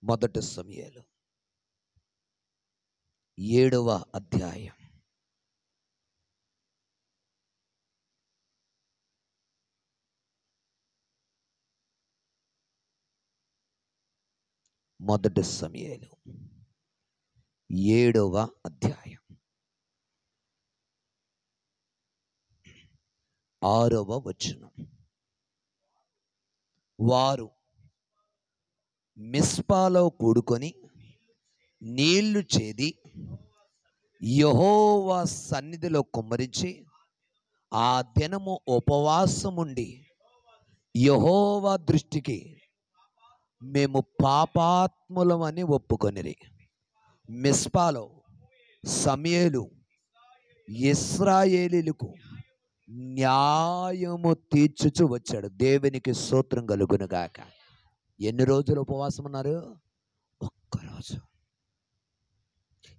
మొదటి సమూయేలు 7వ అధ్యాయం. మొదటి సమూయేలు 7వ అధ్యాయం 6వ వచనం. వారు మిస్పాలో కూడుకొని నీళ్లు చేది యెహోవా సన్నిధిలో కుమ్మరించి ఆ దినము ఉపవాసముండి యెహోవా దృష్టికి మేము పాపాత్ములమని ఒప్పుకొనిరి. మిస్పాలో సమూయేలు ఇశ్రాయేలీయులకు న్యాయము తీర్చుచు వచ్చాడు. దేవునికి స్తోత్రం కలుగును గాక. ఎన్ని రోజులు ఉపవాసం ఉన్నారు? ఒక్కరోజు.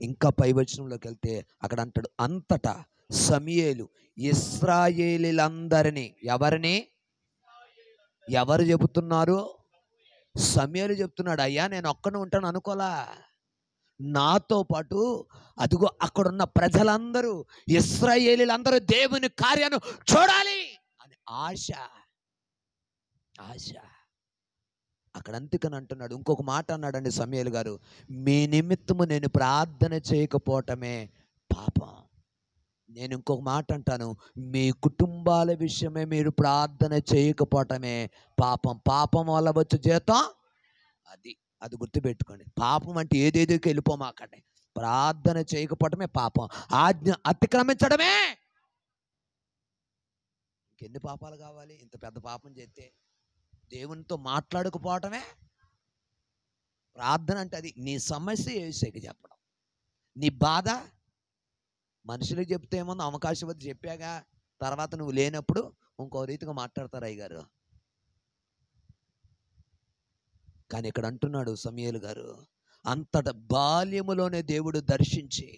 ఇంకా పై వచనంలోకి వెళ్తే అక్కడ అంటాడు, అంతటా సమూయేలు ఇశ్రాయేలీయులందరినీ, ఎవరు చెబుతున్నారు? సమూయేలు చెప్తున్నాడు, అయ్యా నేను ఒక్కనే ఉంటాను అనుకోలా, నాతో పాటు అదిగో అక్కడున్న ప్రజలందరూ, ఇశ్రాయేలీయులందరూ దేవుని కార్యాన్ని చూడాలి అని ఆశ. అక్కడ అందుకని అంటున్నాడు. ఇంకొక మాట అన్నాడండి సమూయేలు గారు, మీ నిమిత్తము నేను ప్రార్థన చేయకపోవటమే పాపం. నేను ఇంకొక మాట అంటాను, మీ కుటుంబాల విషయమే మీరు ప్రార్థన చేయకపోవటమే పాపం. పాపం వల్ల వచ్చే జీతం అది గుర్తుపెట్టుకోండి. పాపం అంటే ఏదేదోకి వెళ్ళిపోమాకండి. ప్రార్థన చేయకపోవటమే పాపం. ఆజ్ఞ అతిక్రమించడమే. ఇంకెన్ని పాపాలు కావాలి? ఇంత పెద్ద పాపం చేస్తే దేవునితో మాట్లాడకపోవటమే ప్రార్థన అంటే. అది నీ సమస్య యేసుకి చెప్పడం, నీ బాధ మనుషులకు చెప్తే ఏమన్నా అవకాశవతి చెప్పాగా, తర్వాత నువ్వు లేనప్పుడు ఇంకో రీతిగా మాట్లాడతారు అయ్యగారు. కానీ ఇక్కడ అంటున్నాడు సమూయేలు గారు, అంతట బాల్యములోనే దేవుడు దర్శించి,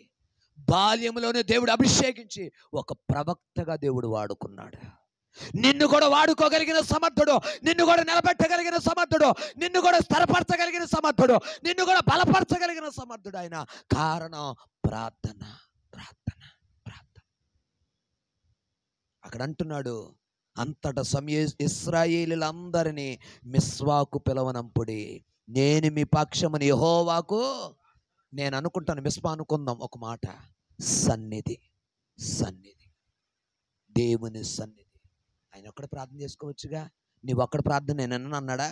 బాల్యములోనే దేవుడు అభిషేకించి ఒక ప్రవక్తగా దేవుడు వాడుకున్నాడు. నిన్ను కూడా వాడుకోగలిగిన సమర్థుడు, నిన్ను కూడా నిలబెట్టగలిగిన సమర్థుడు, నిన్ను కూడా స్థిరపరచగలిగిన సమర్థుడు, నిన్ను కూడా బలపరచగలిగిన సమర్థుడు ఆయన. కారణం ప్రార్థన. అక్కడ అంటున్నాడు, అంతటా ఇశ్రాయేలీయులందరినీ మిస్వాకు పిలవనంపుడి, నేను మీ పక్షముని యెహోవాకు, నేను అనుకుంటాను మిస్పా అనుకుందాం ఒక మాట, సన్నిధి, దేవుని సన్నిధి. ఆయన ఒక్కడ ప్రార్థన చేసుకోవచ్చుగా. నీవు ఒక్కడ ప్రార్థన నేను అన్నాడా?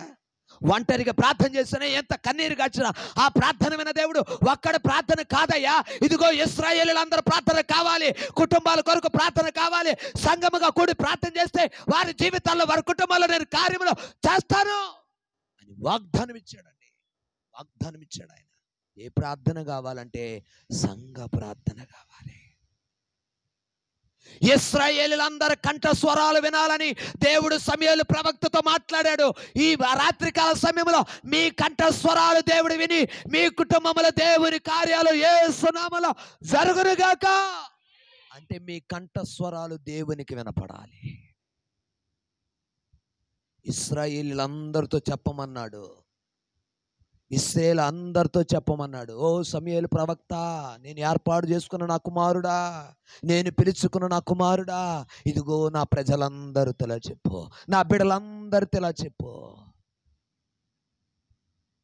ఒంటరిగా ప్రార్థన చేస్తేనే ఎంత కన్నీరు గార్చినా ఆ ప్రార్థన విన దేవుడు. ఒక్కడ ప్రార్థన కాదయ్యా, ఇదిగో ఇశ్రాయేలీయులందరూ ప్రార్థన కావాలి, కుటుంబాల కొరకు ప్రార్థన కావాలి, సంఘముగా కూడి ప్రార్థన చేస్తే వారి జీవితాల్లో, వారి కుటుంబాల్లో నేను కార్యములు చేస్తాను అని వాగ్దానం ఇచ్చాడండి. ఆయన. ఏ ప్రార్థన కావాలంటే సంఘ ప్రార్థన కావాలి. ఇశ్రాయేలీయులందరి కంఠస్వరాలు వినాలని దేవుడు సమూయేలు ప్రవక్తతో మాట్లాడాడు. ఈ రాత్రికాల సమయంలో మీ కంఠస్వరాలు దేవుడు విని మీ కుటుంబంలో దేవుని కార్యాలు యేసు నామములో జరుగునుగాక. అంటే మీ కంఠస్వరాలు దేవునికి వినపడాలి. ఇశ్రాయేలీయులందరితో చెప్పమన్నాడు, ఇశ్రాయేలు అందరితో చెప్పమన్నాడు. ఓ సమూయేలు ప్రవక్త, నేను ఏర్పాటు చేసుకున్న నా కుమారుడా, నేను పిలుచుకున్న నా కుమారుడా, ఇదిగో నా ప్రజలందరితో ఇలా చెప్పు, నా బిడ్డలందరితో ఇలా చెప్పు.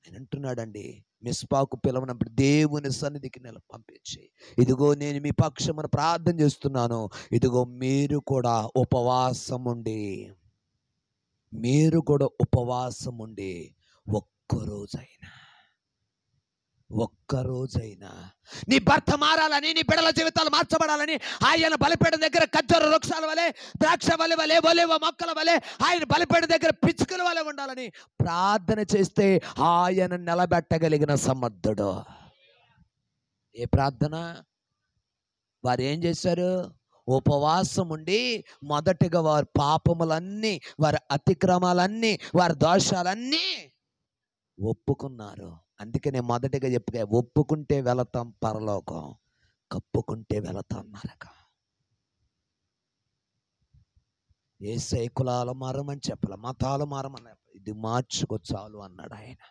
ఆయన అంటున్నాడండి, మిస్పాకు పిలవనప్పుడు దేవుని సన్నిధికి పంపించి, ఇదిగో నేను మీ పక్షమున ప్రార్థన చేస్తున్నాను, ఇదిగో మీరు కూడా ఉపవాసం ఉండి ఒక్కరోజైనా నీ భర్త మారాలని, నీ బిడ్డల జీవితాలు మార్చబడాలని, ఆయన బలిపీఠం దగ్గర ఖర్జూర వృక్షాల వలె, ద్రాక్ష వలె, ఒలీవ మొక్కల వలె, ఆయన బలిపీఠం దగ్గర పిచ్చుకల వలె ఉండాలని ప్రార్థన చేస్తే ఆయన నిలబెట్టగలిగిన సమర్థుడు. ఏ ప్రార్థన? వారు ఏం చేశారు? ఉపవాసం ఉండి మొదటిగా వారి పాపములన్నీ, వారి అతిక్రమాలన్నీ, వారి దోషాలన్నీ ఒప్పుకున్నారు. అందుకే నేను మొదటిగా చెప్పుగా, ఒప్పుకుంటే వెళతాం పరలోకం, కప్పుకుంటే వెళతాం నరకం. యేసయ్య కులాలు మారమని చెప్పాల, మతాలు మారమని, ఇది మార్చుకో చాలు అన్నాడు ఆయన.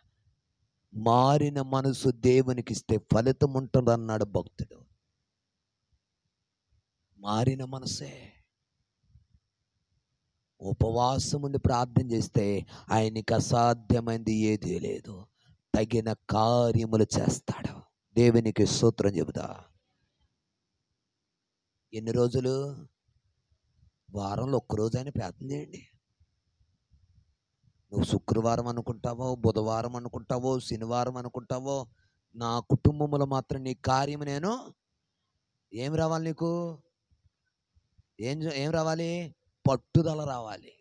మారిన మనసు దేవునికి ఇస్తే ఫలితం ఉంటుంది అన్నాడు భక్తుడు. మారిన మనసే. ఉపవాసం ఉండి ప్రార్థన చేస్తే ఆయనకి అసాధ్యమైంది ఏదీ లేదు. తగిన కార్యములు చేస్తాడు. దేవునికి స్తోత్రం చెబుతా. ఎన్ని రోజులు? వారంలో ఒక్కరోజైనా ప్రార్థన చేయండి. నువ్వు శుక్రవారం అనుకుంటావో, బుధవారం అనుకుంటావో, శనివారం అనుకుంటావో, నా కుటుంబంలో మాత్రం నీ కార్యం నేను ఏం రావాలి? నీకు ఏం రావాలి? పట్టుదల రావాలి.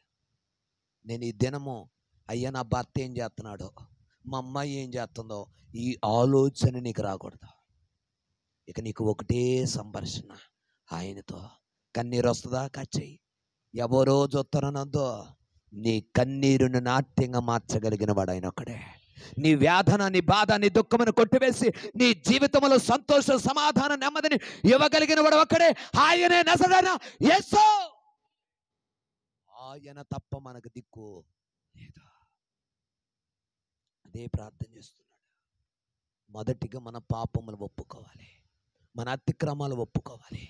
నేను ఈ దినము అయ్యా నా భర్త ఏం చేస్తున్నాడో, మా అమ్మాయి ఏం చేస్తుందో, ఈ ఆలోచన నీకు రాకూడదు. ఇక నీకు ఒకటే సంభాషణ ఆయనతో. కన్నీరు వస్తుందా? కచ్చేయి. ఎవరో చూస్తారనొద్దు. నీ కన్నీరును నాట్యంగా మార్చగలిగిన వాడు ఆయన ఒక్కడే. నీ వేదన, నీ బాధ, నీ దుఃఖమును కొట్టివేసి నీ జీవితంలో సంతోష, సమాధానం, నెమ్మదిని ఇవ్వగలిగిన వాడు ఒక్కడే. ఆయనే నజరేయుడైన యేసు. ఆయన తప్ప మనకు దిక్కు లేదు. అదే ప్రార్థన చేస్తున్నాడు. మొదటిగా మన పాపములు ఒప్పుకోవాలి, మన అతిక్రమాలు ఒప్పుకోవాలి,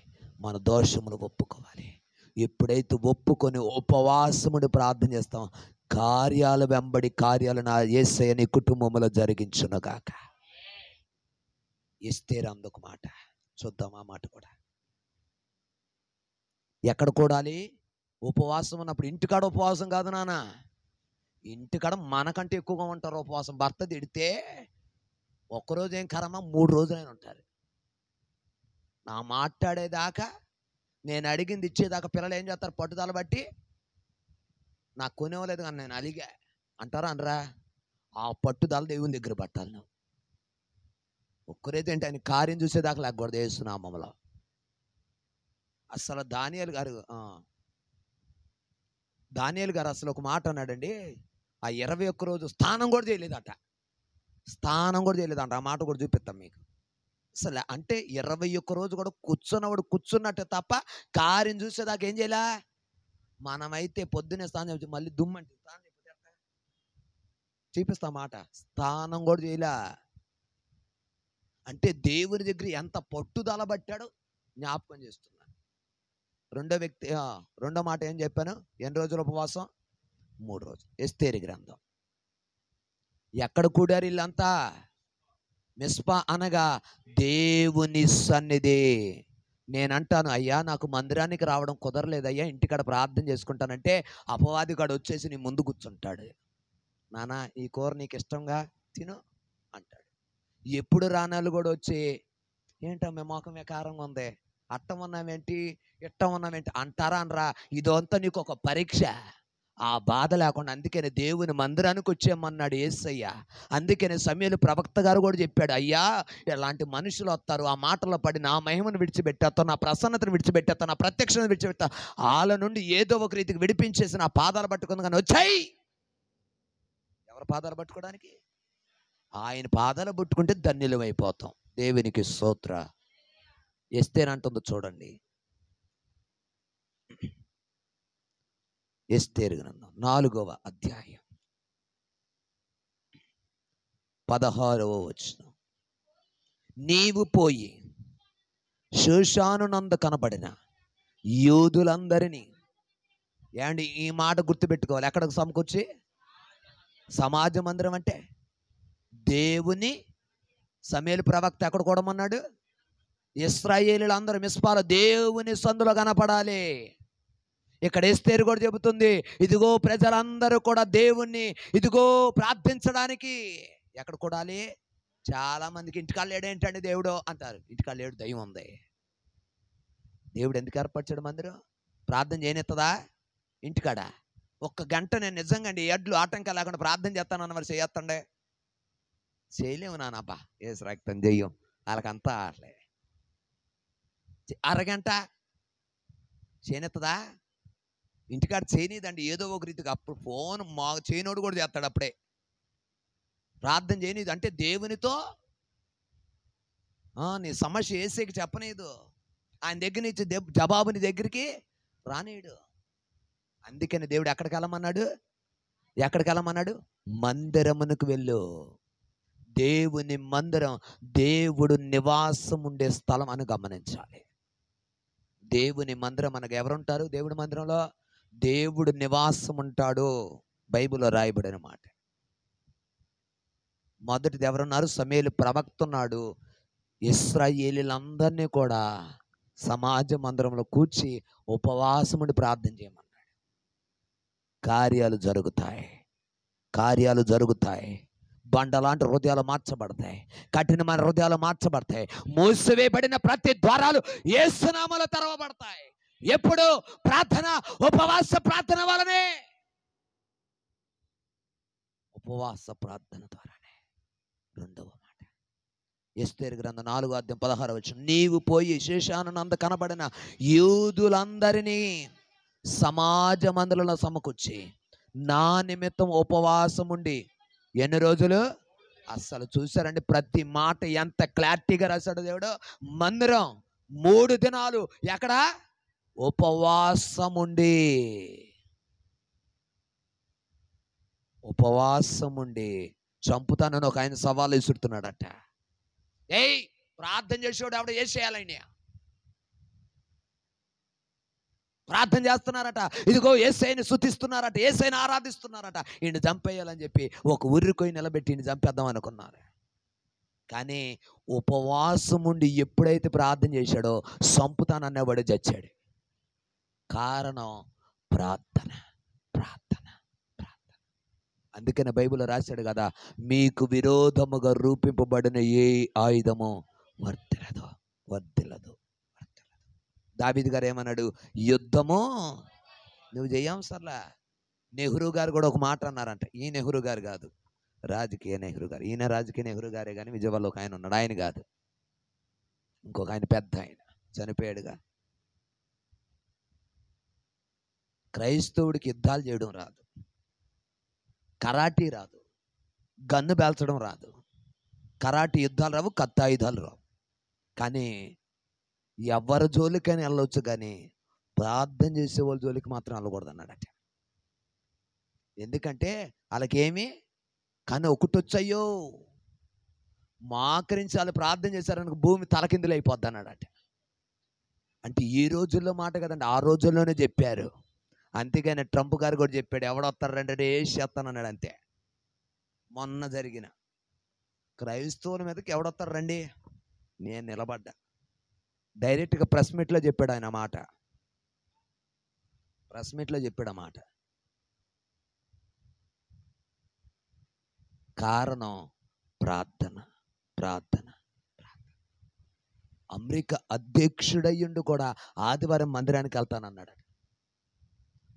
మన దోషములు ఒప్పుకోవాలి. ఎప్పుడైతే ఒప్పుకొని ఉపవాసముడు ప్రార్థన చేస్తాం, కార్యాలు వెంబడి కార్యాలు నా యేసయ్య నీ కుటుంబంలో జరిగించునుగాక. ఎస్తేరు అందొక మాట చూద్దాం. ఆ మాట కూడా ఎక్కడ కూడాలి? ఉపవాసం ఉన్నప్పుడు. ఇంటికాడ ఉపవాసం కాదు నాన్న. ఇంటికాడ మనకంటే ఎక్కువగా ఉంటారు ఉపవాసం. భర్త తిడితే ఒక్కరోజు ఏం కరమా, 3 రోజులైనా ఉంటారు. నా మాట్లాడేదాకా, నేను అడిగింది ఇచ్చేదాకా పిల్లలు ఏం చేస్తారు? పట్టుదల బట్టి నాకు కొనేవలేదు కానీ నేను అలిగా అంటారా? అనరా? ఆ పట్టుదల దేవుని దగ్గర పట్టాలి. నువ్వు ఒక్కరైతే ఏంటి? ఆయన కార్యం చూసేదాకా లేకూడదు యేసునామములో. అసలు దానియేలు గారు అసలు ఒక మాట అన్నాడండి. ఆ 21 రోజు స్నానం కూడా చేయలేదట. ఆ మాట కూడా చూపిస్తాం మీకు. అసలు అంటే 21 రోజు కూడా కూర్చున్నవాడు కూర్చున్నట్టే తప్ప కార్యం చూసేదాకా ఏం చేయలే. మనమైతే పొద్దున్నే స్నానం చేసి మళ్ళీ దుమ్మంటే స్నానం చూపిస్తా మాట. స్నానం కూడా చేయలే. అంటే దేవుని దగ్గర ఎంత పట్టుదల పట్టాడో జ్ఞాపకం చేస్తున్నాను. రెండో మాట ఏం చెప్పాను? ఎన్ని రోజుల ఉపవాసం? 3 రోజులు. ఎస్తేరు గ్రంథం. ఎక్కడ కూడారు వీళ్ళంతా? మిస్పా అనగా దేవుని సన్నిధి. నేనంటాను, అయ్యా నాకు మందిరానికి రావడం కుదరలేదయ్యా, ఇంటికాడ ప్రార్థన చేసుకుంటానంటే అపవాదిగాడు వచ్చేసి నీ ముందు కూర్చుంటాడు. నానా ఈ కూర నీకు ఇష్టంగా తిను అంటాడు. ఎప్పుడు రానాలు కూడా వచ్చి, ఏంటో మొఖం కారంగా ఉంది, అట్టం ఉన్నామేంటి, ఇట్టం ఉన్నామేంటి అంటారా? అనరా? ఇదంతా నీకు ఒక పరీక్ష. ఆ బాధ లేకుండా అందుకనే దేవుని మందిరానికి వచ్చేయమన్నాడు యేసయ్య. అందుకనే సమూయేలు ప్రవక్త గారు కూడా చెప్పాడు, అయ్యా ఇలాంటి మనుషులు వస్తారు, ఆ మాటల్లో పడి నా మహిమను విడిచిపెట్టేస్తాను, నా ప్రసన్నతను విడిచిపెట్టేస్తాను, నా ప్రత్యక్షతను విడిచిపెడతా, వాళ్ళ నుండి ఏదో ఒక రీతికి విడిపించేసి నా పాదాలు పట్టుకుంది. కానీ వచ్చాయి ఎవరు పాదాలు పట్టుకోవడానికి? ఆయన పాదాలు పట్టుకుంటే ధన్యులం అయిపోతాం. దేవునికి స్తోత్ర. ఎస్తేరంటుందో చూడండి. ఎస్తేరు గ్రంథం 4వ అధ్యాయం 16వ వచనం. నీవు పోయి షూషానునందు కనబడిన యూదులందరినీ, ఏమండి ఈ మాట గుర్తుపెట్టుకోవాలి, ఎక్కడికి సమకూర్చి? సమాజ మందిరం అంటే దేవుని. సమూయేలు ప్రవక్త ఎక్కడ కూడమన్నాడు? ఇశ్రాయేలీయులందరూ మిస్పాలో దేవుని సందులో కనపడాలి. ఇక్కడ ఎస్తేరు కూడా చెబుతుంది, ఇదిగో ప్రజలందరూ కూడా దేవుణ్ణి ఇదిగో ప్రార్థించడానికి ఎక్కడ కూడాలి? చాలా మందికి ఇంటికాడ లేడేంటండి దేవుడు అంటారు. ఇంటికాడ లేడు, దయ్యం ఉంది. దేవుడు ఎందుకు ఏర్పరిచాడు మందిరం? ప్రార్థన చేయనిస్తుందా? ఇంటికాడ 1 గంట నేను నిజంగా అండి ఎడ్లు ఆటంకాలు లేకుండా ప్రార్థన చేస్తానన్న మరి చేయొత్తండే. చేయలేము నానబ్బా, ఏసు రక్తం చెయ్యం వాళ్ళకంతా అట్లే. అరగంట చేయనిస్తుందా? ఇంటికాడ చేయనీదండి ఏదో ఒక రీతిగా. అప్పుడు ఫోన్ మా చేయనోడు కూడా చేస్తాడు అప్పుడే. ప్రార్థన చేయనీదు అంటే దేవునితో నీ సమస్య ఏసేకి చెప్పనీదు. ఆయన దగ్గర నుంచి జవాబు నీ దగ్గరికి రానీడు. అందుకని దేవుడు ఎక్కడికి వెళ్ళమన్నాడు? మందిరమునకు వెళ్ళు. దేవుని మందిరం దేవుడు నివాసం ఉండే స్థలం అని గమనించాలి. దేవుని మందిరం మనకు ఎవరుంటారు? దేవుడి మందిరంలో దేవుడు నివాసం ఉంటాడు. బైబిల్లో రాయబడిన మాట. మొదటిది ఎవరున్నారు? సమూయేలు ప్రవక్త ఉన్నాడు. ఇశ్రాయేలీలందరినీ కూడా సమాజ మందిరంలో కూర్చి ఉపవాసం ఉండి ప్రార్థన చేయమన్నాడు. కార్యాలు జరుగుతాయి, కార్యాలు జరుగుతాయి. బండలాంటి హృదయాలు మార్చబడతాయి, కఠినమైన హృదయాలు మార్చబడతాయి. మూసివేయబడిన ప్రతి ద్వారాలు యేసు నామములో తెరవబడతాయి. ఎప్పుడు? ప్రార్థన, ఉపవాస ప్రార్థన వలనే, ఉపవాస ప్రార్థన ద్వారానే. రెండవ మాట, ఎస్తేరు గ్రంథం 4:16 నీవు పోయి శేషానంద కనబడిన యూదులందరినీ సమాజ మందిరంలో సమకూర్చి నా నిమిత్తం ఉపవాసం ఉండి. ఎన్ని రోజులు? అస్సలు చూసారండి ప్రతి మాట ఎంత క్లారిటీగా రాశాడు దేవుడు. మందిరం 3 దినాలు ఎక్కడ? ఉపవాసం ఉండి, ఉపవాసం ఉండి. చంపుతానని ఒక ఆయన సవాలు విసురుతున్నాడట. ఏయ్, ప్రార్థన చేసేవాడు ఆవిడ ఏం చేయాలని ప్రార్థన చేస్తున్నారట. ఇదిగో యేసయ్యని స్తుతిస్తున్నారట, యేసయ్యని ఆరాధిస్తున్నారట. ఈయన చంపేయాలని చెప్పి ఒక ఉర్రికొయి నిలబెట్టి ఈయన చంపేద్దాం అనుకున్నారు. కానీ ఉపవాసం ఉండి ఎప్పుడైతే ప్రార్థన చేశాడో చంపుతాననేవాడు చచ్చాడు. కారణం ప్రార్థన, ప్రార్థన, ప్రార్థన. అందుకని బైబిల్లో రాశాడు కదా, మీకు విరోధముగా రూపింపబడిన ఏ ఆయుధము వర్తిల్లదు, వర్తిల్లదు. దావీదు గారు ఏమన్నాడు? యుద్ధము నువ్వు చేయవసరలా. నెహ్రూ గారు కూడా ఒక మాట అన్నారంట. ఈ నెహ్రూ గారు కాదు, రాజకీయ నెహ్రూ గారు. ఈయన రాజకీయ నెహ్రూ గారే కానీ విజయవాడలో ఒక ఆయన ఉన్నాడు, ఆయన కాదు, ఇంకొక ఆయన పెద్ద ఆయన చనిపోయాడుగా. క్రైస్తవుడికి యుద్ధాలు చేయడం రాదు, కరాటీ రాదు, గన్ను పేల్చడం రాదు. కరాటీ యుద్ధాలు రావు, కత్తాయుధాలు రావు. కానీ ఎవరి జోలికైనా వెళ్ళవచ్చు, కానీ ప్రార్థన చేసే వాళ్ళ జోలికి మాత్రం వెళ్ళకూడదు అన్నాడట. ఎందుకంటే వాళ్ళకేమి కానీ ఒకటి వచ్చాయో మాకరించి వాళ్ళు ప్రార్థన చేశారనుకో భూమి తలకిందులు అయిపోద్ది అన్నాడట. అంటే ఈ రోజుల్లో మాట కదండి, ఆ రోజుల్లోనే చెప్పారు. అంతేగాని ట్రంప్ గారు కూడా చెప్పాడు, ఎవడొస్తారంటే వేసి చేస్తాను అన్నాడు. అంతే. మొన్న జరిగిన క్రైస్తవుల మీదకి ఎవడొస్తారు రండి, నేను నిలబడ్డా. డైరెక్ట్గా ప్రెస్ మీట్లో చెప్పాడు ఆయన మాట, ప్రెస్ మీట్లో చెప్పాడు ఆ మాట. కారణం ప్రార్థన, ప్రార్థన, ప్రార్థన. అమెరికా అధ్యక్షుడయ్యుండి కూడా ఆదివారం మందిరానికి వెళ్తానన్నాడు.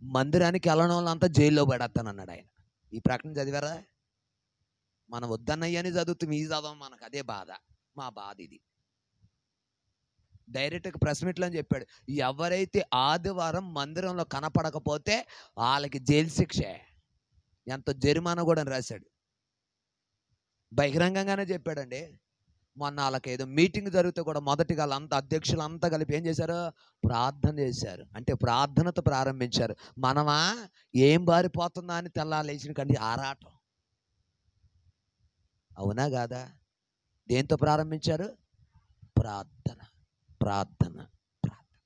మందిరానికి వెళ్ళడం వాళ్ళంతా జైల్లో పడేస్తానన్నాడు ఆయన. ఈ ప్రకటన చదివారా? మనం వద్దన్నయ్యని చదువుతాం, ఈ చదవం, మనకు అదే బాధ. మా బాధ ఇది. డైరెక్ట్గా ప్రెస్ మీట్లో అని చెప్పాడు, ఎవరైతే ఆదివారం మందిరంలో కనపడకపోతే వాళ్ళకి జైలు శిక్ష, ఎంత జరిమానా కూడా అని రాశాడు. బహిరంగంగానే చెప్పాడండి. మొన్న వాళ్ళకి ఏదో మీటింగ్ జరిగితే కూడా మొదటిగా వాళ్ళంతా అధ్యక్షులు అంతా కలిపి ఏం చేశారు? ప్రార్థన చేశారు. అంటే ప్రార్థనతో ప్రారంభించారు. మనమా ఏం బారిపోతుందా అని తెల్లాలేసిన కండి ఆరాటం. అవునా కాదా? దేంతో ప్రారంభించారు? ప్రార్థన, ప్రార్థన, ప్రార్థన.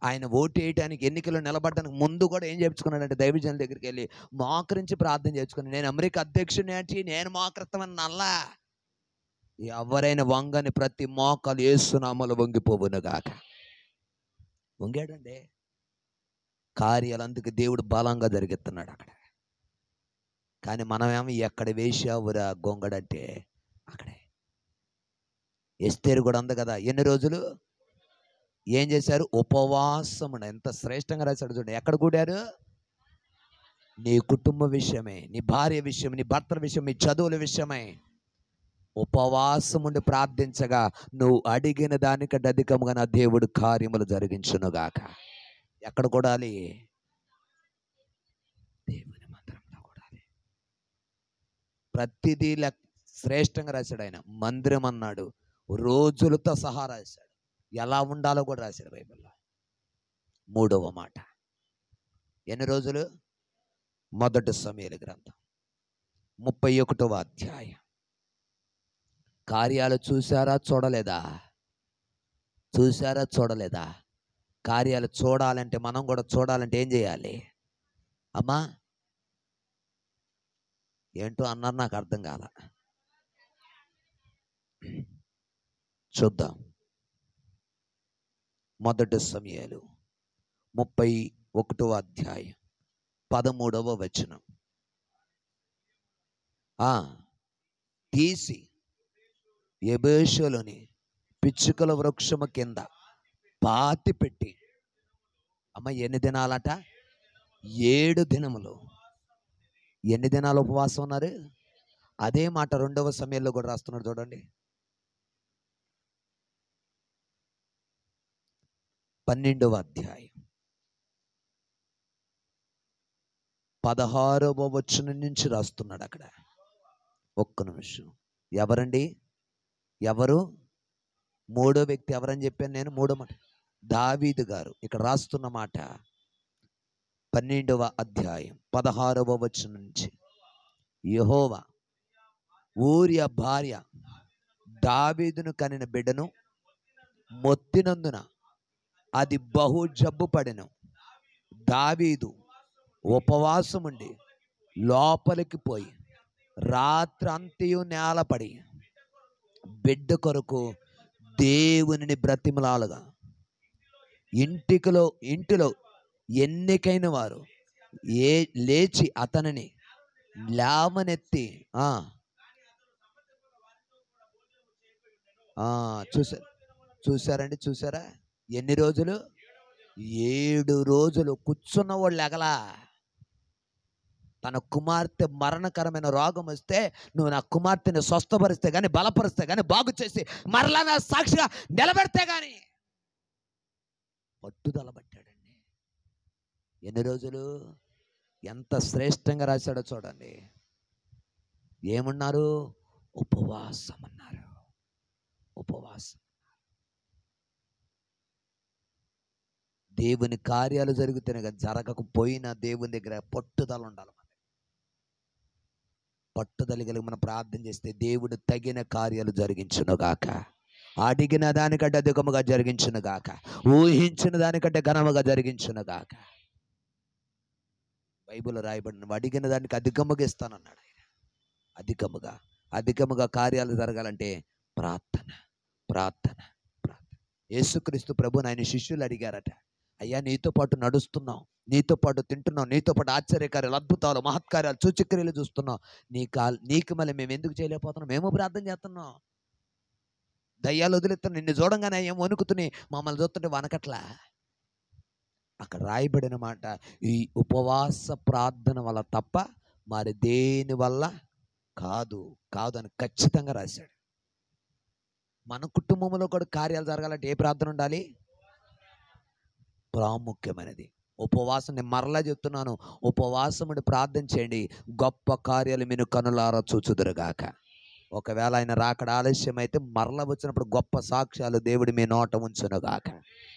ఆయన ఓటు వేయడానికి ఎన్నికల్లో నిలబడడానికి ముందు కూడా ఏం చేయించుకున్నాడంటే దైవజనుల దగ్గరికి వెళ్ళి మోకరించి ప్రార్థన చేసుకుని, నేను అమెరికా అధ్యక్షుని ఏంటి, నేను మోకరిస్తామని నల్లా. ఎవరైనా వంగని ప్రతి మోకాలు యేసు నామములో వంగిపోవునుగాక. వంగాడండి. కార్యాలు అందుకు దేవుడు బలంగా జరిగిస్తున్నాడు అక్కడ. కానీ మనమేమో ఎక్కడ వేసావురా గొంగడంటే అక్కడే. ఎస్తేరు కూడా అంది కదా, ఎన్ని రోజులు ఏం చేశారు? ఉపవాసం. ఎంత శ్రేష్టంగా రాశాడు చూడండి. ఎక్కడ కూడారు? నీ కుటుంబ విషయమే, నీ భార్య విషయం, నీ భర్తల విషయం, నీ చదువుల విషయమై ఉపవాసం ఉండి ప్రార్థించగా నువ్వు అడిగిన దానికంటే అధికంగా నా దేవుడు కార్యములు జరిగించునుగాక. ఎక్కడ కూడాలి? దేవుని మందిరంలో కూడాలి. ప్రతిదీ శ్రేష్టంగా రాశాడు ఆయన. మందిరం అన్నాడు, రోజులతో సహా రాశాడు, ఎలా ఉండాలో కూడా రాశాడు బైబిల్లో. మూడవ మాట, ఎన్ని రోజులు? మొదటి సమూయేలు గ్రంథం 31వ అధ్యాయం కార్యాలు చూసారా చూడలేదా? చూసారా చూడలేదా? కార్యాలు చూడాలంటే, మనం కూడా చూడాలంటే ఏం చేయాలి అమ్మా? ఏంటో అన్నారు, నాకు అర్థం కాల. చూద్దాం. మొదటి సమూయేలు 31వ అధ్యాయం 13వ వచనం. తీసి యెబేషులోని పిచ్చుకల వృక్షము కింద పాతి పెట్టి. అమ్మ, ఎన్ని దినాలట? 7 దినములు. ఎన్ని దినాలు ఉపవాసం ఉన్నారు? అదే మాట 2వ సమూయేలులో కూడా రాస్తున్నాడు చూడండి. 12వ అధ్యాయం 16వ వచనం నుంచి రాస్తున్నాడు అక్కడ. ఒక్క నిమిషం. ఎవరండి? ఎవరు? మూడో వ్యక్తి ఎవరని చెప్పాను నేను? మూడో మాట దావీదు గారు. ఇక్కడ రాస్తున్న మాట 12వ అధ్యాయం 16వ వచనం నుంచి. యెహోవా ఊరియా భార్య దావీదును కనిన బిడ్డను మొత్తినందున అది బహు జబ్బు పడెను. దావీదు ఉపవాసముండి లోపలికి పోయి రాత్రి అంతయు నేలపడి బిడ్డ కొరకు దేవునిని బ్రతిమలాలుగా, ఇంటిలో ఎన్నికైన వారు లేచి అతనిని లేవనెత్తి చూసారండి? చూసారా? ఎన్ని రోజులు? 7 రోజులు కూర్చున్న వాళ్ళు ఎగలా. తన కుమార్తె మరణకరమైన రోగం వస్తే, నువ్వు నా కుమార్తెని స్వస్థపరిస్తే కానీ, బలపరిస్తే కానీ, బాగు చేసి మరలా నా సాక్షిగా నిలబెడితే కానీ పట్టుదల పట్టాడండి. ఎన్ని రోజులు? ఎంత శ్రేష్టంగా రాశాడో చూడండి. ఏమన్నారు? ఉపవాసం అన్నారు. ఉపవాసం. దేవుని కార్యాలు జరుగుతున్నాయి కదా, జరగకపోయినా దేవుని దగ్గర పట్టుదల ఉండాలి. పట్టుదల కలిగి మనం ప్రార్థన చేస్తే దేవుడు తగిన కార్యాలు జరిగించునుగాక. అడిగిన దానికంటే అధికముగా జరిగించునుగాక. ఊహించిన దానికంటే ఘనముగా జరిగించునుగాక. బైబిల్ రాయబడిన, అడిగిన దానికి అధికముగా ఇస్తానన్నాడు ఆయన. అధికముగా కార్యాలు జరగాలంటే ప్రార్థన, ప్రార్థన, ప్రార్థన. యేసుక్రీస్తు ప్రభువుని ఆయన శిష్యులు అడిగారట, అయ్యా నీతో పాటు నడుస్తున్నాం, నీతో పాటు తింటున్నాం, నీతో పాటు ఆశ్చర్యకార్యాలు, అద్భుతాలు, మహత్కార్యాలు, సూచక్రియలు చూస్తున్నాం, నీకు మళ్ళీ మేము ఎందుకు చేయలేకపోతున్నాం? మేము ప్రార్థన చేస్తున్నాం. దయ్యాలు వదిలేస్తున్నాం, నిన్ను చూడంగానే ఏం వణుకుతున్నాయి, మమ్మల్ని చూస్తుంటే వనకట్లా. అక్కడ రాయబడిన మాట, ఈ ఉపవాస ప్రార్థన వల్ల తప్ప మరి దేని వల్ల కాదు అని ఖచ్చితంగా రాశాడు. మన కుటుంబంలో కూడా కార్యాలు జరగాలంటే ఏ ప్రార్థన ఉండాలి? ప్రాముఖ్యమైనది ఉపవాసం. నేను మరలా చెప్తున్నాను, ఉపవాసముడి ప్రార్థన చేయండి, గొప్ప కార్యాలు మీరు కనులారా చూచుదురుగాక. ఒకవేళ ఆయన రాకడ ఆలస్యం అయితే మరలా వచ్చినప్పుడు గొప్ప సాక్ష్యాలు దేవుడి మీ నోట ఉంచునుగాక,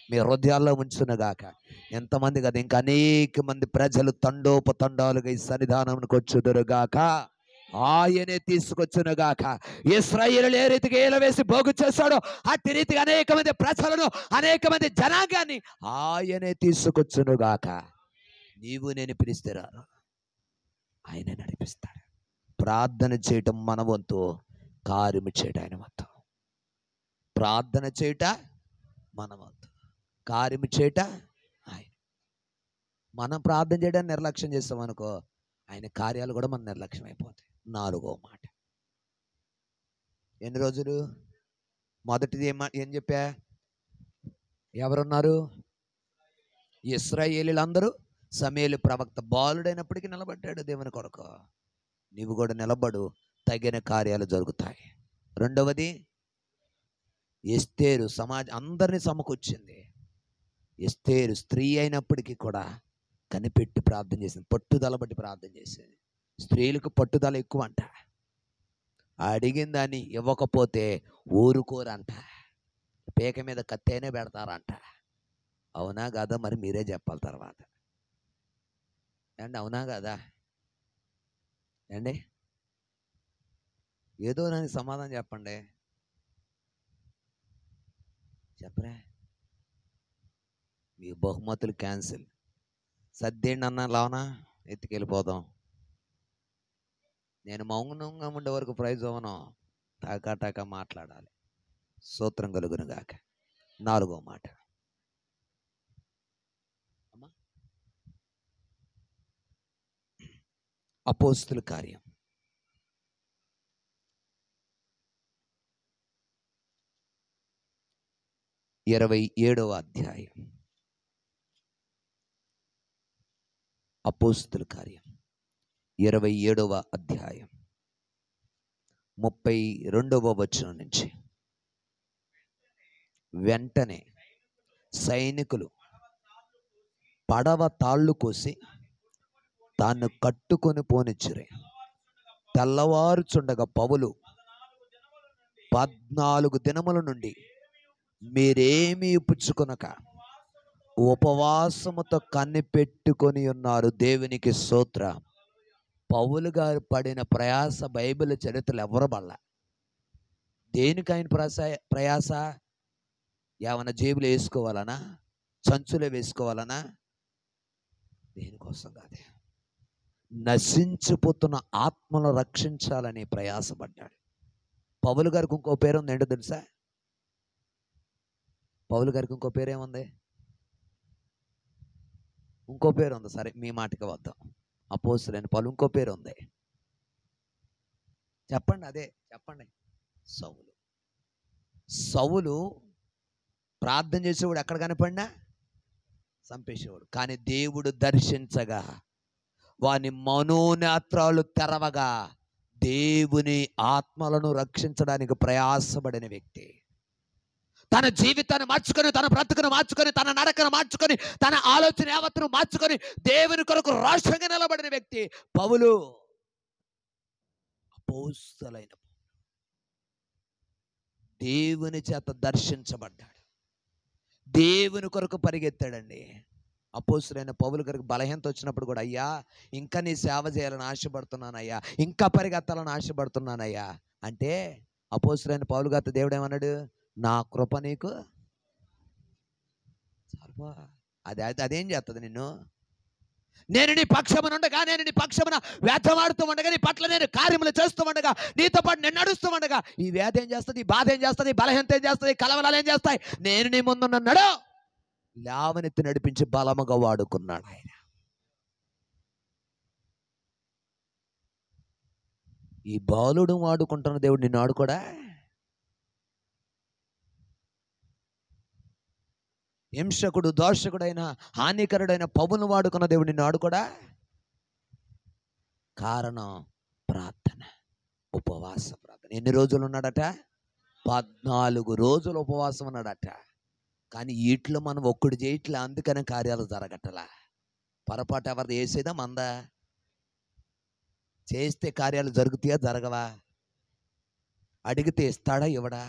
మీ హృదయాల్లో ఉంచునుగాక. ఎంతమంది కదా, ఇంకా అనేక మంది ప్రజలు తండోపతండాలుగా ఈ సన్నిధానానికి వచ్చుదురుగాక. ఆయనే తీసుకొచ్చునుగాక. ఇశ్రాయేలును ఏ రీతిగా ఏలవేసి పోగు చేశాడో అట్టి రీతిగా అనేక మంది ప్రజలను, అనేక మంది జనాంగాన్ని ఆయనే తీసుకొచ్చునుగాక. నీవు నేను పిలిస్తే రాను, ఆయనే నడిపిస్తాడు. ప్రార్థన చేయటం మన వంతు, కార్యము చేయటం ఆయన వంతు. ప్రార్థన చేయట మన వంతు, కార్యము చేయట ఆయన. మనం ప్రార్థన చేయడానికి నిర్లక్ష్యం చేస్తాం అనుకో, ఆయన కార్యాలు కూడా మన నిర్లక్ష్యం అయిపోతాయి. 4వ మాట. ఎన్ని రోజులు? మొదటిది ఏం చెప్పా? ఎవరున్నారు? ఇశ్రాయేలీలందరూ. సమూయేలు ప్రవక్త బాలుడైనప్పటికీ నిలబడ్డాడు దేవుని కొరకు. నీవు కూడా నిలబడు, తగిన కార్యాలు జరుగుతాయి. రెండవది, ఎస్తేరు అందరినీ సమకూర్చింది. ఎస్తేరు స్త్రీ అయినప్పటికీ కూడా కనిపెట్టి ప్రార్థన చేసింది, పట్టుదల బట్టి ప్రార్థన చేసేది. స్త్రీలకు పట్టుదల ఎక్కువ అంట. అడిగిన దాన్ని ఇవ్వకపోతే ఊరుకోరంట, పేక మీద కత్తేనే పెడతారంట. అవునా కాదా? మరి మీరే చెప్పాలి తర్వాత. అండి అవునా కాదా అండి? ఏదో నాకు సమాధానం చెప్పండి. చెప్పరా? మీ బహుమతులు క్యాన్సిల్. సర్దేండి అన్న లావనా, ఎత్తుకెళ్ళిపోదాం. నేను మౌనంగా ఉండే వరకు ప్రైజ్ అవ్వను, టాకా మాట్లాడాలి. సూత్రం కలుగును గాక. 4వ మాట, అపోస్తుల కార్యం 27వ అధ్యాయం. అపోస్తుల కార్యం 27వ అధ్యాయం 32వ వచనం నుంచి. వెంటనే సైనికులు పడవ తాళ్ళు కోసి తాను కట్టుకొని పోనిచ్చిరి. తెల్లవారుచుండగా పౌలు 14 దినముల నుండి మీరేమీ పుచ్చుకొనక ఉపవాసముతో కనిపెట్టుకొని ఉన్నారు. దేవునికి స్తోత్రం. పౌలు గారు పడిన ప్రయాస బైబిల్ చరిత్రలు ఎవరు పడల. దేనికి ఆయన ప్రయాస? ఏమైనా జేబులు వేసుకోవాలనా, సంచులు వేసుకోవాలనా? దేనికోసం కాదు. నశించిపోతున్న ఆత్మను రక్షించాలని ప్రయాసపడ్డాడు. పౌలు గారికి ఇంకో పేరు ఉంది, ఏంటో తెలుసా? పౌలు గారికి ఇంకో పేరేముంది? ఇంకో పేరు ఉంది. సరే, మీ మాటకి వద్దాం. అపోస్తలుడైన పౌలు ఇంకో పేరు ఉంది. చెప్పండి, అదే చెప్పండి. సౌలు. సౌలు ప్రార్థన చేసేవాడు, ఎక్కడ కనపడినా చంపేసేవాడు. కానీ దేవుడు దర్శించగా, వాని మనోనేత్రాలు తెరవగా, దేవుని ఆత్మలను రక్షించడానికి ప్రయాసపడిన వ్యక్తి. తన జీవితాన్ని మార్చుకొని, తన బ్రతుకును మార్చుకొని, తన నడకను మార్చుకొని, తన ఆలోచన యావత్తును మార్చుకొని దేవుని కొరకు రాష్ట్రంగా నిలబడిన వ్యక్తి పౌలు. అపోస్తలుడైన దేవుని చేత దర్శించబడ్డాడు. దేవుని కొరకు పరిగెత్తాడండి. అపోస్తలుడైన పౌలు గారికి బలహీనత వచ్చినప్పుడు కూడా, అయ్యా ఇంకా నీ సేవ చేయాలని ఆశపడుతున్నానయ్యా, ఇంకా పరిగెత్తాలని ఆశపడుతున్నానయ్యా అంటే, అపోస్తలుడైన పౌలు గారితో దేవుడు ఏమన్నాడు? నా కృప నీకు చాలు. అదేం చేస్తుంది నిన్ను? నేను నీ పక్షమున ఉండగా, నేను నీ పక్షమున వేదమాడుతూ ఉండగా, నీ పట్ల నేను కార్యములు చేస్తూ ఉండగా, నీతో పాటు నేను నడుస్తూ ఉండగా, ఈ వేద ఏం చేస్తుంది, ఈ బాధ ఏం చేస్తుంది, బలహీనత ఏం చేస్తుంది, కలవలాలు ఏం చేస్తాయి? నేను నీ ముందున్నాడు. లేవనెత్తి నడిపించి బలముగా వాడుకున్నాడు ఆయన. ఈ బాలుడు వాడుకుంటున్న దేవుడు నిన్ను ఆడుకోడా? హింసకుడు, దోషకుడైన, హానికరుడైన పౌలును వాడుకున్న దేవుడు నిన్ను ఆడుకోడా? కారణం ప్రార్థన, ఉపవాస ప్రార్థన. ఎన్ని రోజులు ఉన్నాడట? 14 రోజులు ఉపవాసం ఉన్నాడట. కానీ వీటిలో మనం ఒక్కడు చేయట్లే, అందుకనే కార్యాలు జరగట్లా. పొరపాటు ఎవరిది? వేసేదా మందా? చేస్తే కార్యాలు జరుగుతాయా జరగవా? అడిగితే ఇస్తాడా ఇవ్వడా?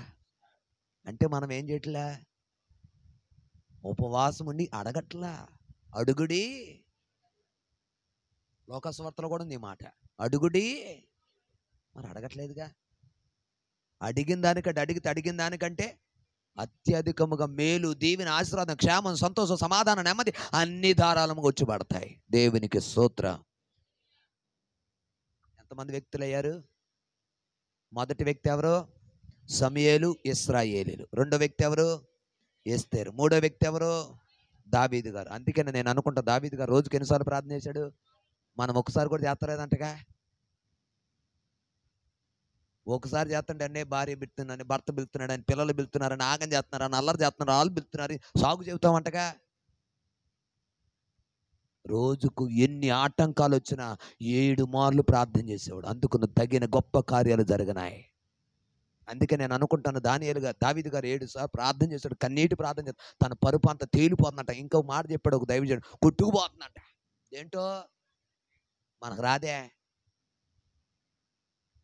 అంటే మనం ఏం చేయట్లే, ఉపవాసం ఉండి అడగట్లా. అడుగుడి. లోకస్వార్తలో కూడా ఉంది మాట, అడుగుడి. మరి అడగట్లేదుగా. అడిగిన దానికంటే అత్యధికముగా మేలు, దీవెన, ఆశీర్వాదం, క్షేమం, సంతోషం, సమాధానం, నెమ్మది అన్ని ధారాళముగా వచ్చి పడతాయి. దేవునికి స్తోత్రం. ఎంతమంది వ్యక్తులు అయ్యారు? మొదటి వ్యక్తి ఎవరు? సమూయేలు, ఇశ్రాయేలీలు. రెండో వ్యక్తి ఎవరు? ఎస్తేరు. మూడో వ్యక్తి ఎవరు? దావీదు గారు. అందుకని నేను అనుకుంటా, దావీదు గారు రోజుకి ఎన్నిసార్లు ప్రార్థన చేశాడు? మనం ఒకసారి కూడా చేస్తలేదంటగా. ఒకసారి చేస్తుంటే అన్నీ భార్య పిలుతున్నాడని, భర్త పిలుతున్నాడని, పిల్లలు పిలుతున్నారని, ఆగం చేస్తున్నారని, అల్లరి చేస్తున్నారు, వాళ్ళు పిలుతున్నారు, సాగు చెబుతామంటగా. రోజుకు ఎన్ని ఆటంకాలు వచ్చినా 7 మార్లు ప్రార్థన చేసేవాడు. అందుకు తగిన గొప్ప కార్యాలు జరిగినాయి. అందుకే నేను అనుకుంటాను, దావీదు గారు 7 సార్లు ప్రార్థన చేశాడు. కన్నీటి ప్రార్థన చేస్తాడు. తన పరుపు అంతా తేలిపోతుందట. ఇంకో మాట చెప్పాడు ఒక దైవజనుడు, కొట్టుకుపోతుందట. ఏంటో మనకు రాదే,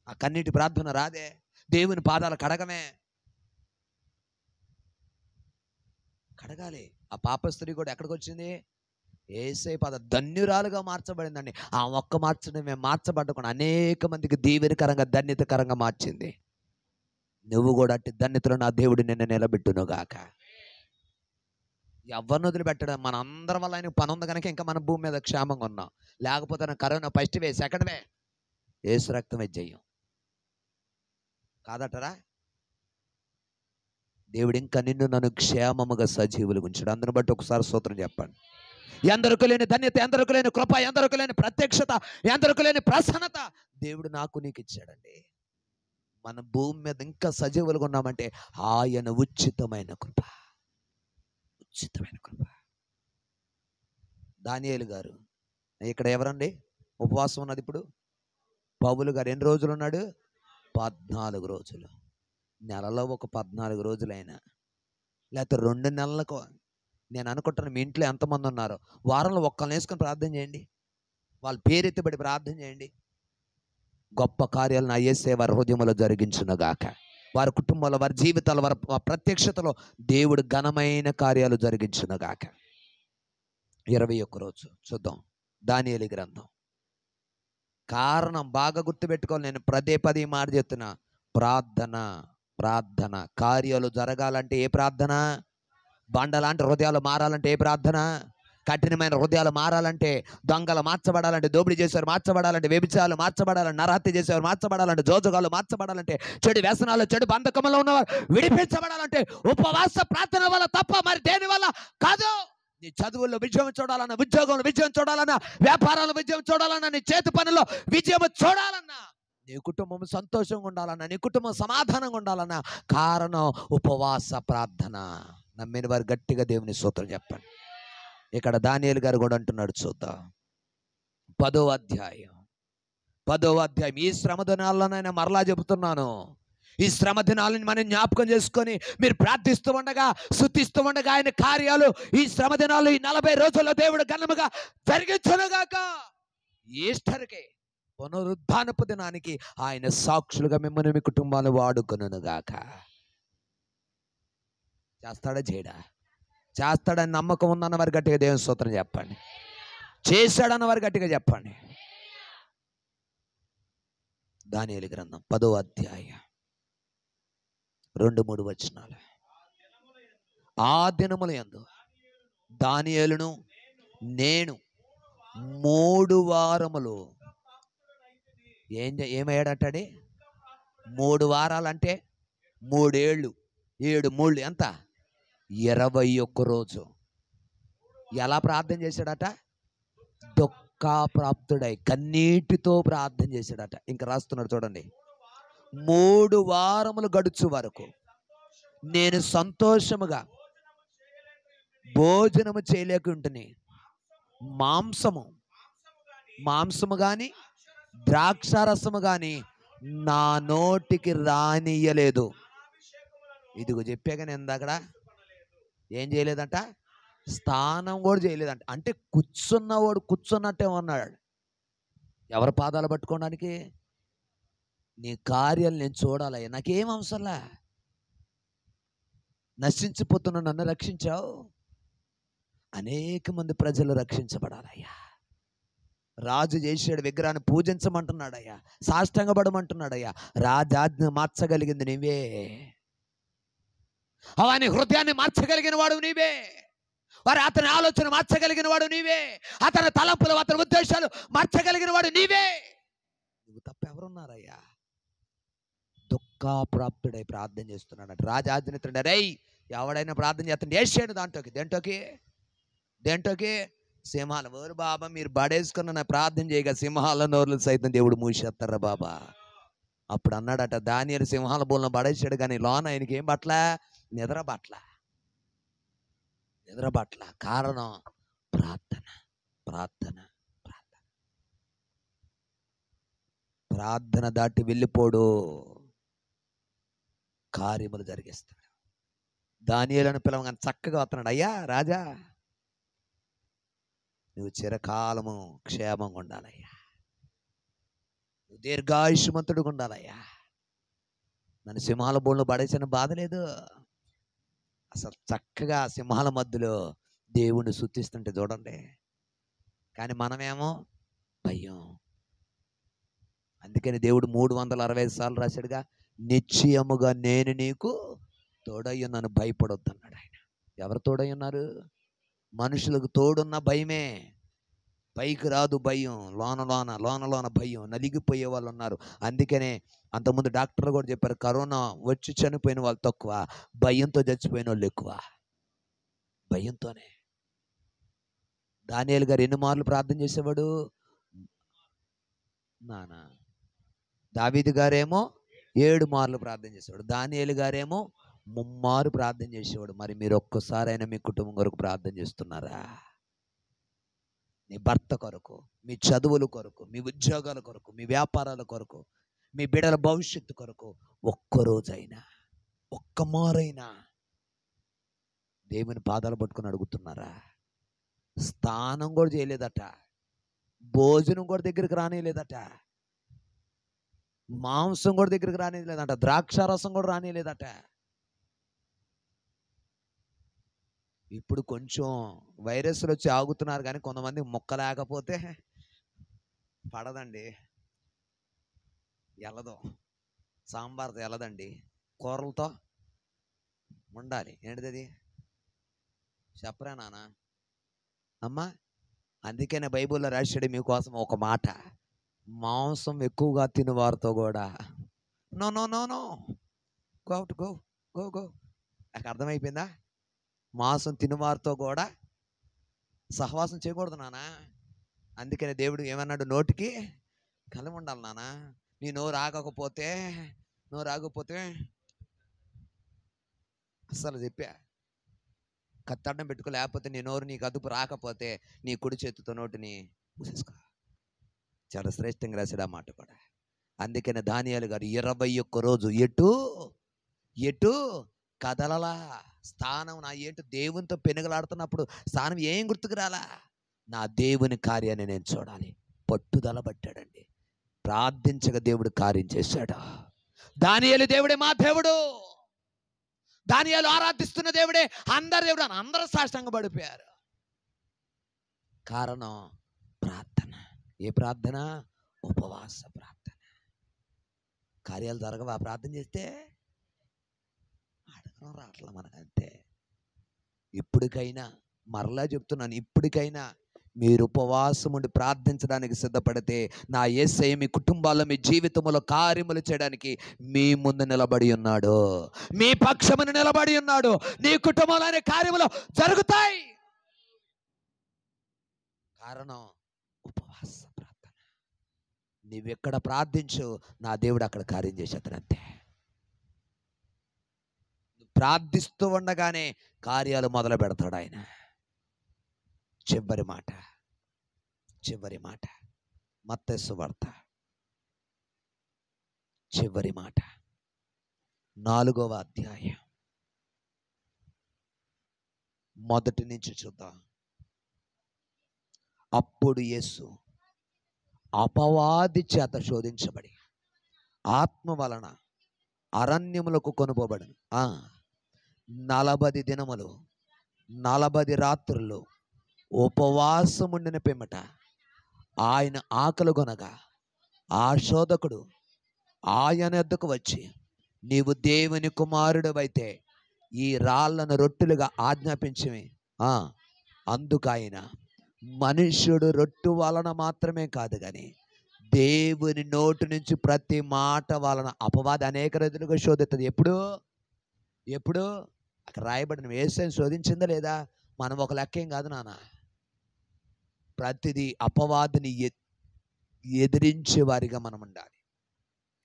ఆ కన్నీటి ప్రార్థన రాదే. దేవుని పాదాలు కడగాలి. ఆ పాప స్త్రీ కూడా ఎక్కడికి వచ్చింది? యేసయ్య పాద ధన్యురాలుగా మార్చబడిందండి. ఆ ఒక్క మార్చడమే మార్చబడకుండా అనేక మందికి దీవెనకరంగా, ధన్యతకరంగా మార్చింది. నువ్వు కూడా అట్టి ధన్యతలో నా దేవుడు నిన్ను నిలబెట్టును గాక. ఎవరిని వదిలిపెట్టడం, మన అందరి వల్ల ఆయనకు పని ఉంది కనుక ఇంకా మన భూమి మీద క్షేమంగా ఉన్నాం. లేకపోతే నా corona first way, second way, ఏసు రక్తమే జయం కాదటరా. దేవుడు ఇంకా నిన్ను నన్ను క్షేమముగా సజీవులు ఉంచాడు. అందుని బట్టి ఒకసారి స్తోత్రం చెప్పండి. ఎందరికి లేని ధన్యత, ఎందరికి లేని కృప, ఎందరికి లేని ప్రత్యక్షత, ఎందరికి లేని ప్రసన్నత దేవుడు నాకు నీకు ఇచ్చాడండి. మన భూమి మీద ఇంకా సజీవులుగా ఉన్నామంటే ఆయన ఉచితమైన కృప, ఉచితమైన కృప. దానియేలు గారు ఇక్కడ ఎవరండి ఉపవాసం ఉన్నది ఇప్పుడు? పౌలు గారు ఎన్ని రోజులు ఉన్నాడు? 14 రోజులు. నెలలో ఒక 14 రోజులైనా, లేకపోతే 2 నెలలకు. నేను అనుకుంటాను మీ ఇంట్లో ఎంతమంది ఉన్నారో వారంలో ఒక్కరిని వేసుకొని ప్రార్థన చేయండి, వాళ్ళ పేరెత్తిబడి ప్రార్థన చేయండి. గొప్ప కార్యాలను యేసే వారి హృదయంలో జరిగించునుగాక. వారి కుటుంబంలో, వారి జీవితాల్లో, వారి ప్రత్యక్షతలో దేవుడు ఘనమైన కార్యాలు జరిగించునుగాక. 21 రోజు చూద్దాం దానియేలు గ్రంథం. కారణం బాగా గుర్తుపెట్టుకోవాలి, నేను పదే మాట చెప్తున్నా. ప్రార్థన, ప్రార్థన. కార్యాలు జరగాలంటే ఏ ప్రార్థన? బండలాంటి హృదయాలు మారాలంటే ఏ ప్రార్థన? కఠినమైన హృదయాలు మారాలంటే, దొంగలు మార్చబడాలంటే, దోపిడీ చేసేవారు మార్చబడాలంటే, వ్యభిచారాలు మార్చబడాలంటే, నరహత్య చేసేవారు మార్చబడాలంటే, జోజగాలు మార్చబడాలంటే, చెడు వ్యసనాలు, చెడు బంధకములో ఉన్నవారు విడిపించబడాలంటే ఉపవాస ప్రార్థన వల్ల తప్ప మరి దేని వల్ల కాదు. నీ చదువుల్లో విజయం చూడాలన్నా, ఉద్యోగంలో విజయం చూడాలన్నా, వ్యాపారంలో విజయం చూడాలన్నా, నీ చేతి పనుల్లో విజయం చూడాలన్నా, నీ కుటుంబం సంతోషంగా ఉండాలన్నా, నీ కుటుంబం సమాధానంగా ఉండాలన్నా కారణం ఉపవాస ప్రార్థన. నమ్మిన వారు గట్టిగా దేవుని స్తోత్రం చెప్పండి. ఇక్కడ దానియేలు గారు కూడా అంటున్నాడు, చూద్దాం 10వ అధ్యాయం. ఈ శ్రమ దినాల్లోనైనా మరలా చెబుతున్నాను, ఈ శ్రమ దినాలను మనం జ్ఞాపకం చేసుకొని మీరు ప్రార్థిస్తూ ఉండగా, స్తుతిస్తూ ఉండగా ఆయన కార్యాలు ఈ శ్రమ దినాలు, ఈ 40 రోజుల్లో దేవుడు ఘనముగా జరిగించునుగాక. ఈస్టర్కే, పునరుద్ధానపు దినానికి ఆయన సాక్షులుగా మిమ్మల్ని మీ కుటుంబాన్ని వాడుకొనుగాక. చేస్తాడా చేయడా? చేస్తాడని నమ్మకం ఉందన్న వారు గట్టిగా దేవుని స్తోత్రం చెప్పండి. చేశాడన్న వారు గట్టిగా చెప్పండి. దానియేలు గ్రంథం 10వ అధ్యాయం 2-3 వచనాలు. ఆ దినముల యందు దానియేలును నేను 3 వారములు ఏమయ్యాడటండి? 3 వారాలంటే 3 ఏళ్ళు, 7 మూళ్ళు ఎంత? 21 రోజు. ఎలా ప్రార్థన చేశాడట? దుఃఖప్రాప్తుడై కన్నీటితో ప్రార్థన చేశాడట. ఇంకా రాస్తున్నాడు చూడండి. 3 వారములు గడుచు వరకు నేను సంతోషముగా భోజనము చేయలేకుంటుని, మాంసము గాని ద్రాక్షారసము గాని నా నోటికి రానియ్యలేదు. ఇదిగో చెప్పాక నేను ఇందాకడ ఏం చేయలేదంట? స్నానం కూడా చేయలేదంట. అంటే కూర్చున్నవాడు కూర్చున్నట్టే ఉన్నాడు. ఎవరి పాదాలు పట్టుకోవడానికి? నీ కార్యాలు నేను చూడాలయ్యా, నాకేం అవసరంలా. నశించిపోతున్న నన్ను రక్షించావు, అనేక మంది ప్రజలు రక్షించబడాలయ్యా. రాజు చేసాడు, విగ్రహాన్ని పూజించమంటున్నాడయ్యా, సాష్టాంగపడమంటున్నాడయ్యా. రాజాజ్ఞ మార్చగలిగింది నీవే, అవని హృదయాన్ని మార్చగలిగిన వాడు నీవే, వారి అతని ఆలోచన మార్చగలిగిన వాడు నీవే, అతని తలంపులు, అతని ఉద్దేశాలు మార్చగలిగిన వాడు నీవే. నువ్వు తప్ప ఎవరున్నారయ్యా? దుఃఖప్రాప్తుడై ప్రార్థన చేస్తున్నాడు. రాజాజ్ఞితుడు రై ఎవడైనా ప్రార్థన చేస్తుంటే వేసాడు దేంటోకి సింహాల ఓరు బాబా, మీరు బడేసుకున్న నా ప్రార్థన చేయగా సింహాల నోర్లు సైతం దేవుడు మూసేస్తారా బాబా. అప్పుడు అన్నాడట, దానియేలు సింహాల బోలను పడేసాడు కానీ లోన ఆయనకి ఏం పట్ల? నిద్ర పట్ల. కారణం ప్రార్థన. ప్రార్థన దాటి వెళ్ళిపోడు, కార్యములు జరిగిస్తాడు. దానియేలును పిలవగానే చక్కగా వస్తున్నాడు. అయ్యా రాజా, నువ్వు చిరకాలము క్షేమంగా ఉండాలయ్యా, నువ్వు దీర్ఘాయుష్మంతుడుగా ఉండాలయ్యా. నన్ను సింహాల బోన్లో పడేసిన బాధ లేదు. అసలు చక్కగా సింహాల మధ్యలో దేవుణ్ణి స్తుతిస్తుంటే చూడండి. కానీ మనమేమో భయం. అందుకని దేవుడు 365 సార్లు రాశాడుగా, నిశ్చయముగా నేను నీకు తోడయ్య, నన్ను భయపడొద్దన్నాడు ఆయన. ఎవరు తోడై ఉన్నారు? మనుషులకు తోడున్న భయమే, పైకి రాదు భయం. లోన భయం, నలిగిపోయే వాళ్ళు ఉన్నారు. అందుకనే అంతకుముందు డాక్టర్లు కూడా చెప్పారు, కరోనా వచ్చి చనిపోయిన వాళ్ళు తక్కువ, భయంతో చచ్చిపోయిన వాళ్ళు ఎక్కువ. భయంతోనే. దానియేలు గారు ఎన్ని మార్లు ప్రార్థన చేసేవాడు? నానా దావీదు గారేమో 7 మార్లు ప్రార్థన చేసేవాడు. దానియేలు గారేమో 3 మార్లు ప్రార్థన చేసేవాడు. మరి మీరు ఒక్కసారైనా మీ కుటుంబం కొరకు ప్రార్థన చేస్తున్నారా? మీ భర్త కొరకు, మీ చదువుల కొరకు, మీ ఉద్యోగాల కొరకు, మీ వ్యాపారాల కొరకు, మీ బిడ్డల భవిష్యత్తు కొరకు ఒక్కరోజైనా, ఒక్క మారైనా దేవుని పాదాలు పట్టుకొని అడుగుతున్నారా? స్నానం కూడా చేయలేదట, భోజనం కూడా దగ్గరికి రానిలేదట, మాంసం కూడా దగ్గరికి రానిలేదట, ద్రాక్షారసం కూడా రానిలేదట. ఇప్పుడు కొంచెం వైరస్లు వచ్చి ఆగుతున్నారు, కానీ కొంతమంది మొక్క లేకపోతే పడదండి, ఎల్లదు. సాంబార్తో ఎల్లదండి, కూరలతో ఉండాలి. ఏంటిది అది? చెప్పరా నాన్న అమ్మా? అందుకనే బైబిల్లో రాశాడు మీకోసం ఒక మాట, మాంసం ఎక్కువగా తినేవారితో కూడా no no no no go out, go go go. నాకు అర్థమైపోయిందా? మాంసం తినేవారితో కూడా సహవాసం చేయకూడదు నాన్న. అందుకనే దేవుడు ఏమన్నాడు? నోటికి కలం ఉండాలి నాన్న. నీ నోరు ఆగకపోతే అస్సలు చెప్పా, కత్తడ్డం పెట్టుకో, లేకపోతే నీ నోరు నీకు అదుపు రాకపోతే నీ కుడి చేతితో నోటిని మూసేసుకో. చాలా శ్రేష్టంగా రాశాడు ఆ మాట కూడా. అందుకనే దానియేలు గారు 21 రోజు ఎటు కదలలా. స్థానం నా ఏంటి? దేవునితో పెనుగలాడుతున్నప్పుడు స్థానం ఏం గుర్తుకు రాలా? నా దేవుని కార్యాన్ని నేను చూడాలి. పట్టుదల పట్టాడండి. ప్రార్థించగా దేవుడు కార్యం చేశాడు. దానియేలు దేవుడే మా దేవుడు, దానియేలు ఆరాధిస్తున్న దేవుడే అందరి దేవుడు అని అందరూ సాష్టాంగ పడిపోయారు. కారణం ప్రార్థన. ఏ ప్రార్థన? ఉపవాస ప్రార్థన. కార్యాలు జరగవా ప్రార్థన చేస్తే? అడగడం రావట్లా మనకంతే. ఇప్పటికైనా, మరలా చెప్తున్నాను, ఇప్పటికైనా మీరు ఉపవాసం ఉండి ప్రార్థించడానికి సిద్ధపడితే నా యేసయ్య మీ కుటుంబాల్లో, మీ జీవితంలో కార్యములు చేయడానికి మీ ముందు నిలబడి ఉన్నాడు, మీ పక్షమును నిలబడి ఉన్నాడు. నీ కుటుంబంలోని కార్యములు జరుగుతాయి. కారణం ఉపవాస ప్రార్థన. నీవెక్కడ ప్రార్థించు, నా దేవుడు అక్కడ కార్యం చేసేతనంతే. ప్రార్థిస్తూ ఉండగానే కార్యాలు మొదలు పెడతాడు ఆయన. చివరి మాట మత్తయి సువార్త చివరి మాట 4వ అధ్యాయం మొదటి నుంచి చూద్దాం. అప్పుడు యేసు అపవాది చేత శోధించబడి ఆత్మ వలన అరణ్యములకు కొనుపోబడను. 40 దినములు 40 రాత్రులు ఉపవాసముండిన పిమ్మట ఆయన ఆకలి కొనగా ఆ శోధకుడు ఆయన యొద్దకు వచ్చి, నీవు దేవుని కుమారుడవైతే ఈ రాళ్లను రొట్టెలుగా ఆజ్ఞాపించమి. అందుకు ఆయన, మనుష్యుడు రొట్టె వలన మాత్రమే కాదు కానీ దేవుని నోటి నుంచి ప్రతి మాట వలన. అపవాది అనేక రీతులుగా శోధిస్తుంది. ఎప్పుడు అక్కడ రాయబడిన యేసుని శోధించిందా లేదా? మనం ఒక లెక్కేం కాదు నాన్న. ప్రతిదీ అపవాదిని ఎదిరించే వారిగా మనం ఉండాలి.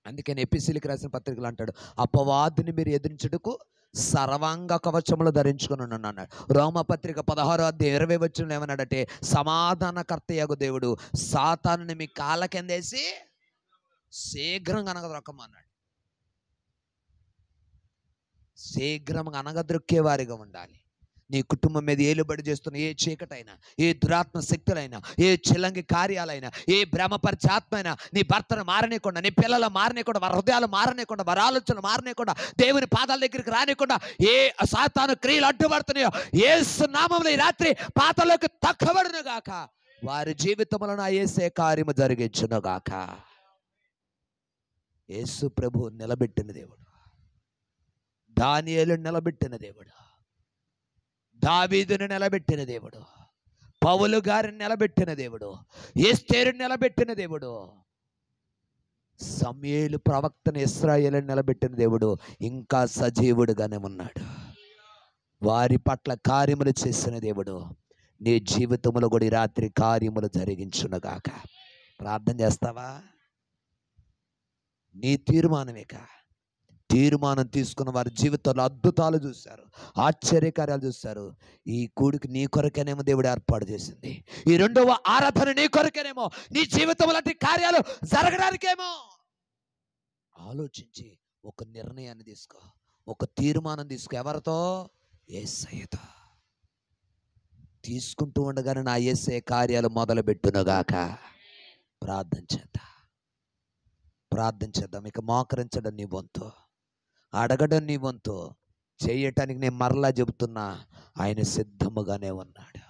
అందుకని ఎపిసీలకు రాసిన పత్రికలు అంటాడు, అపవాదిని మీరు ఎదిరించుటకు సర్వాంగ కవచములు ధరించుకుని అన్నాడు. రోమపత్రిక 16వ అధ్యాయం 20వ వచనంలో ఏమన్నాడంటే, సమాధానకర్తయగు దేవుడు సాతానుని మీ కాళ్ళ కిందేసి శీఘ్రంగా అనగదొక్కమన్నాడు. శీఘ్రంగా అనగదొక్కే వారిగా ఉండాలి. నీ కుటుంబం మీద ఏలుబడి చేస్తున్న ఏ చీకటైనా, ఏ దురాత్మ శక్తులైనా, ఏ చిల్లంగి కార్యాలైనా, ఏ భ్రమపరిచే ఆత్మ అయినా నీ భర్తను మారనేకుండా, నీ పిల్లలు మారనేకుండా, వారి హృదయాలు మారనేకుండా, వారి ఆలోచనలు మారనేకుండా, దేవుని పాదాల దగ్గరికి రానికుండా ఏ సాతాను క్రియలు అడ్డుపడుతున్నాయో యేసు నామములో ఈ రాత్రి పాతాళంలోకి తక్కబడును గాక. వారి జీవితంలో నా యేసే కార్యము జరిగించును గాక. యేసు ప్రభు నిలబెట్టిన దేవుడు, దానియేలు నిలబెట్టిన దేవుడు, దావీదును నిలబెట్టిన దేవుడు, పౌలు గారిని నిలబెట్టిన దేవుడు, ఎస్తేరుని నిలబెట్టిన దేవుడు, సమూయేలు ప్రవక్తను ఇశ్రాయేలుని నిలబెట్టిన దేవుడు ఇంకా సజీవుడుగానే ఉన్నాడు. వారి పట్ల కార్యములు చేసిన దేవుడు నీ జీవితంలో కూడా ఈ రాత్రి కార్యములు జరిగించునుగాక. ప్రార్థన చేస్తావా? నీ తీర్మానమేక. తీర్మానం తీసుకున్న వారి జీవితంలో అద్భుతాలు చూశారు, ఆశ్చర్యకార్యాలు చూశారు. ఈ కూడికి నీ కొరకేనేమో దేవుడు ఏర్పాటు చేసింది. ఈ రెండవ ఆరాధన నీ కొరకేనేమో, నీ జీవితంలో లాంటి కార్యాలు జరగడానికేమో. ఆలోచించి ఒక నిర్ణయాన్ని తీసుకో, ఒక తీర్మానం తీసుకో. ఎవరితో? యేసయ్యతో. తీసుకుంటూ ఉండగానే నా యేసయ్య కార్యాలు మొదలుపెట్టునుగాక. ప్రార్థన చేద్దాం, ప్రార్థన చేద్దాం. ఇక మోకరించడం నీ వంతు, అడగడం నీ వంతు. చేయటానికి నేను మరలా చెబుతున్నా, ఆయన సిద్ధముగానే ఉన్నాడు.